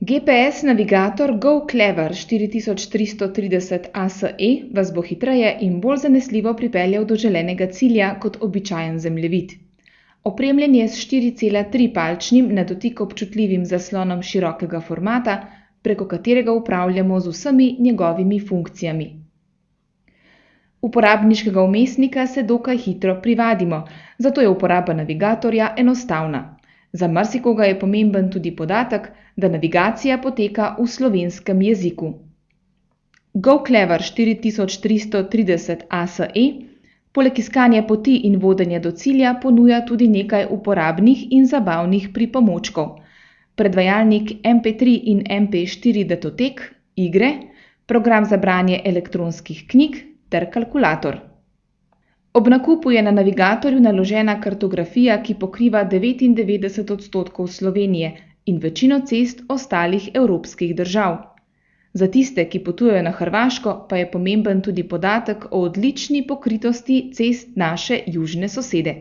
GPS navigator GoClever 4330 ASE vas bo hitreje in bolj zanesljivo pripeljal do želenega cilja kot običajen zemljevid. Opremljen je s 4,3-palčnim na dotik občutljivim zaslonom širokega formata, preko katerega upravljamo z vsemi njegovimi funkcijami. Uporabniškega vmesnika se dokaj hitro privadimo, zato je uporaba navigatorja enostavna. Za marsikoga je pomemben tudi podatek, da navigacija poteka v slovenskem jeziku. GoClever 4330 ASE poleg iskanja poti in vodenja do cilja ponuja tudi nekaj uporabnih in zabavnih pripomočkov. Predvajalnik MP3 in MP4 datotek, igre, program za branje elektronskih knjig ter kalkulator. Ob nakupu je na navigatorju naložena kartografija, ki pokriva 99% Slovenije in večino cest ostalih evropskih držav. Za tiste, ki potujejo na Hrvaško, pa je pomemben tudi podatek o odlični pokritosti cest naše južne sosede.